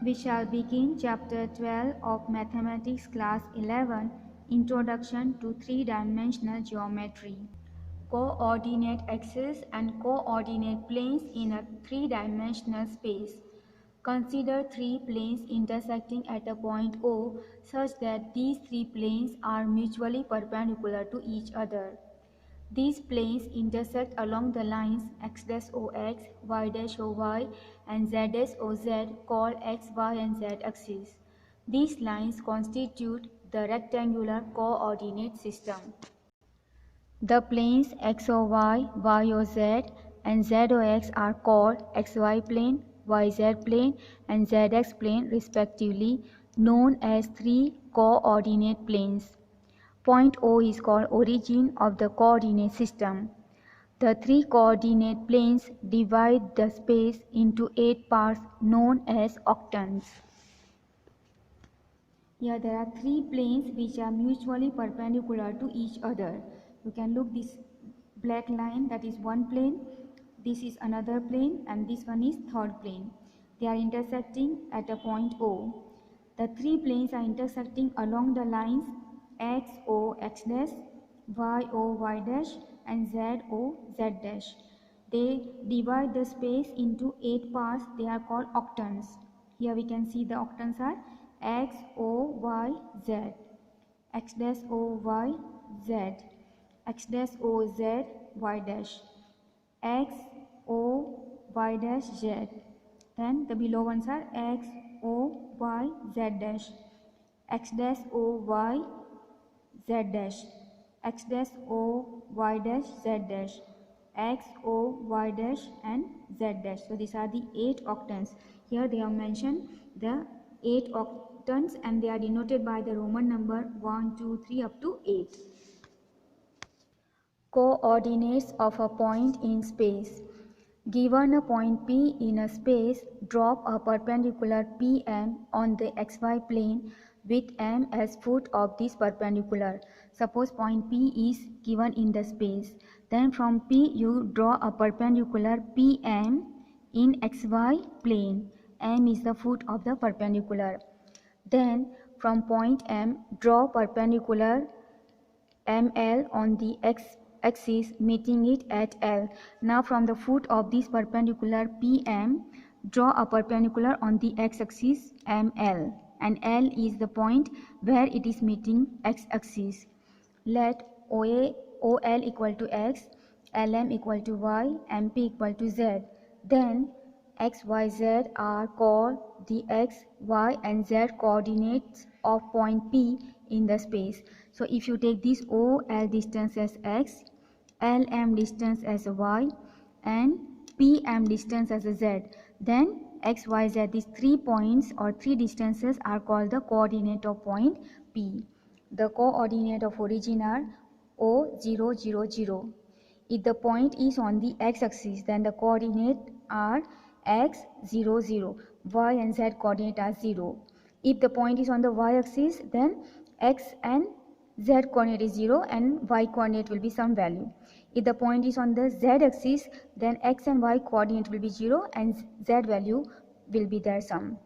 We shall begin Chapter 12 of Mathematics Class 11, Introduction to Three-Dimensional Geometry. Coordinate axes and coordinate planes in a three-dimensional space. Consider three planes intersecting at a point O such that these three planes are mutually perpendicular to each other. These planes intersect along the lines x-ox, y-oy, and z-oz called x, y, and z axes. These lines constitute the rectangular coordinate system. The planes xoy, yoz, and zox are called xy plane, yz plane, and zx plane respectively, known as three coordinate planes. Point O is called origin of the coordinate system. The three coordinate planes divide the space into 8 parts known as octants. Here there are three planes which are mutually perpendicular to each other. You can look this black line, that is one plane, this is another plane, and this one is third plane. They are intersecting at a point O. The three planes are intersecting along the lines x, o, x dash, y, o, y dash, and z, o, z dash. They divide the space into 8 parts. They are called octants. Here we can see the octants are x, o, y, z, x dash, o, y, z, x dash, o, z, y dash, x, o, y dash, z. Then the below ones are x, o, y, z dash, x dash, o, y, z dash, x dash, o, y dash, z dash, x, o, y dash, and z dash. So these are the 8 octants. Here they have mentioned the 8 octants and they are denoted by the Roman number 1, 2, 3 up to 8. Coordinates of a point in space. Given a point P in a space, drop a perpendicular PM on the xy plane with M as foot of this perpendicular. Suppose point P is given in the space. Then from P you draw a perpendicular PM in xy plane. M is the foot of the perpendicular. Then from point M draw perpendicular ML on the x-axis meeting it at L. Now from the foot of this perpendicular PM, draw a perpendicular on the x-axis ML, and L is the point where it is meeting x-axis. Let OL equal to x, LM equal to y, MP equal to z. Then x, y, z are called the x, y, and z coordinates of point P in the space. So if you take this OL distance as x, LM distance as y, and PM distance as a z, then x, y, z, these 3 points or 3 distances are called the coordinate of point P. The coordinate of origin are O, 0, 0, 0. If the point is on the x-axis, then the coordinate are x, 0, 0. Y and z coordinate are 0. If the point is on the y-axis, then x and z coordinate is 0 and y coordinate will be some value. If the point is on the z-axis, then x and y coordinate will be 0 and z value will be there some.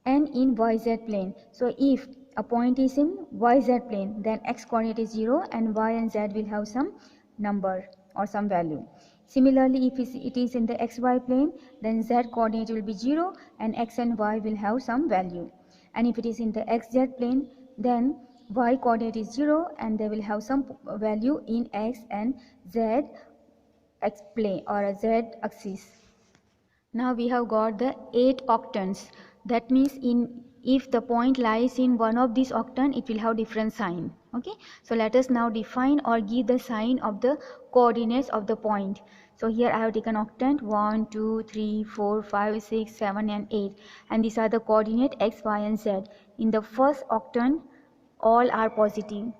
And in yz plane, so if a point is in yz plane, then x coordinate is 0 and y and z will have some number or some value. Similarly, if it is in the xy plane, then z coordinate will be 0 and x and y will have some value. And if it is in the xz plane, then y coordinate is 0 and they will have some value in x and z x plane or z axis. Now we have got the 8 octants. That means if the point lies in one of these octants, it will have different sign. Okay, so let us now define or give the sign of the coordinates of the point. So here I have taken octant 1, 2, 3, 4, 5, 6, 7 and 8, and these are the coordinate x, y and z. In the first octant all are positive.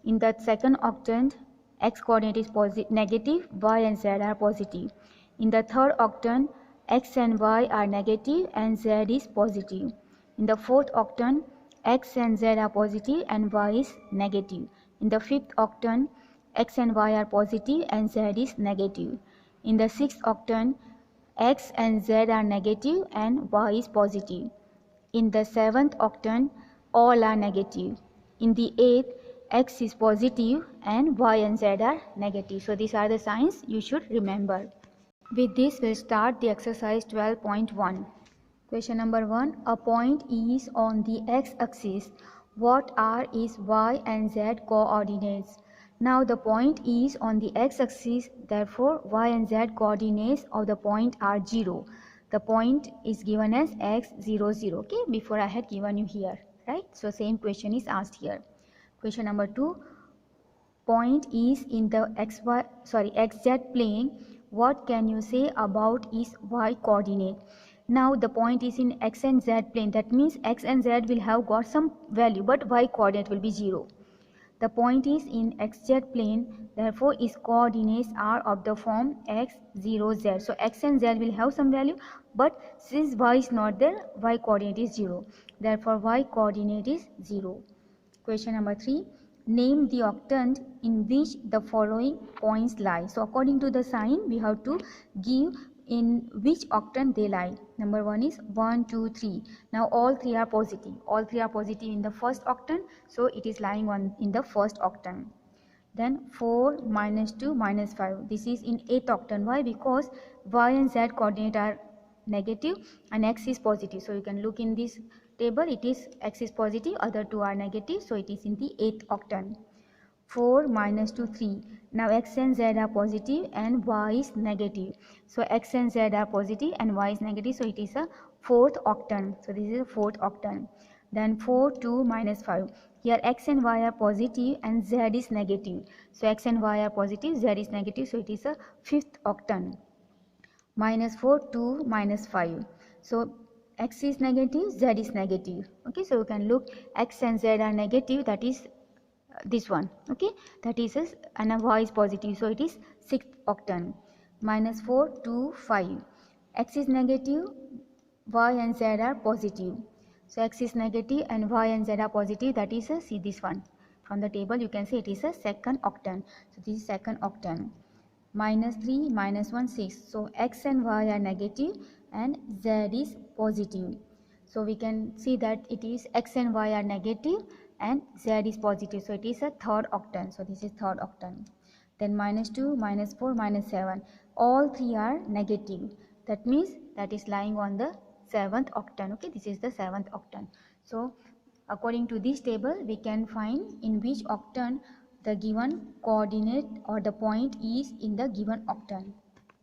In the second octant x coordinate is negative, y and z are positive. In the third octant x and y are negative and z is positive. In the fourth octant, x and z are positive and y is negative. In the fifth octant, x and y are positive and z is negative. In the sixth octant, x and z are negative and y is positive. In the 7th octant, all are negative. In the 8th, x is positive and y and z are negative. So these are the signs you should remember. With this, we'll start the exercise 12.1. Question number 1. A point is on the x-axis. What are its y and z coordinates? Now the point is on the x-axis, therefore y and z coordinates of the point are 0. The point is given as x 0 0. Okay, before I had given you here, right? So same question is asked here. Question number 2. Point is in the xz plane. What can you say about its y coordinate? Now the point is in x and z plane. That means x and z will have got some value, but y coordinate will be 0. The point is in xz plane, therefore its coordinates are of the form x 0 z. So x and z will have some value, but since y is not there, y coordinate is 0. Therefore y coordinate is 0. Question number 3. Name the octant in which the following points lie. So according to the sign, we have to give in which octant they lie. Number 1 is 1, 2, 3. Now all three are positive. All three are positive in the first octant. So it is lying in the first octant. Then 4, -2, -5. This is in 8th octant. Why? Because y and z coordinate are negative and x is positive. So you can look in this table, it is x is positive, other two are negative. So it is in the 8th octant. 4, -2, 3. Now x and z are positive and y is negative. So x and z are positive and y is negative. So it is a 4th octant. So this is a 4th octant. Then 4, 2, -5. Here x and y are positive and z is negative. So x and y are positive, z is negative. So it is a 5th octant. -4, 2, -5. So x is negative, z is negative. Okay, so you can look x and z are negative, that is this one. Okay, that is and y is positive, so it is 6th octant. -4, 2, 5. X is negative, y and z are positive. So x is negative and y and z are positive, that is see this one. From the table you can see it is a 2nd octant. So this is 2nd octant. -3, -1, 6. So x and y are negative and z is positive. So we can see that it is x and y are negative and z is positive. So it is a 3rd octant. So this is 3rd octant. Then -2, -4, -7. All three are negative. That means that is lying on the 7th octant. Okay, this is the 7th octant. So according to this table, we can find in which octant the given coordinate or the point is in the given octant.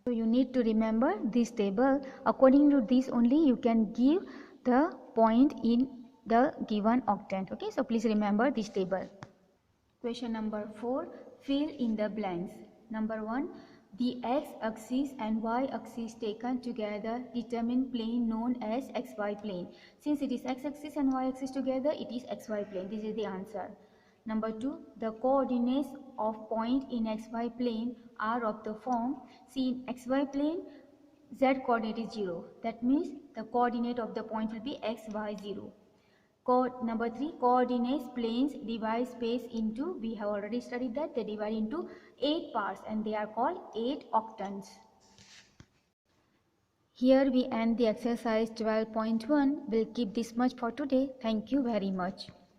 So you need to remember this table. According to this only you can give the point in the given octant. Okay, so please remember this table. Question number 4. Fill in the blanks. Number 1. The x-axis and y-axis taken together determine plane known as xy plane. Since it is x-axis and y-axis together, it is xy plane. This is the answer. Number 2. The coordinates of point in xy plane are of the form. See, in xy plane, z coordinate is 0. That means the coordinate of the point will be xy 0. Number 3, coordinates planes divide space into, we have already studied that, they divide into 8 parts and they are called 8 octants. Here we end the exercise 12.1. We'll keep this much for today. Thank you very much.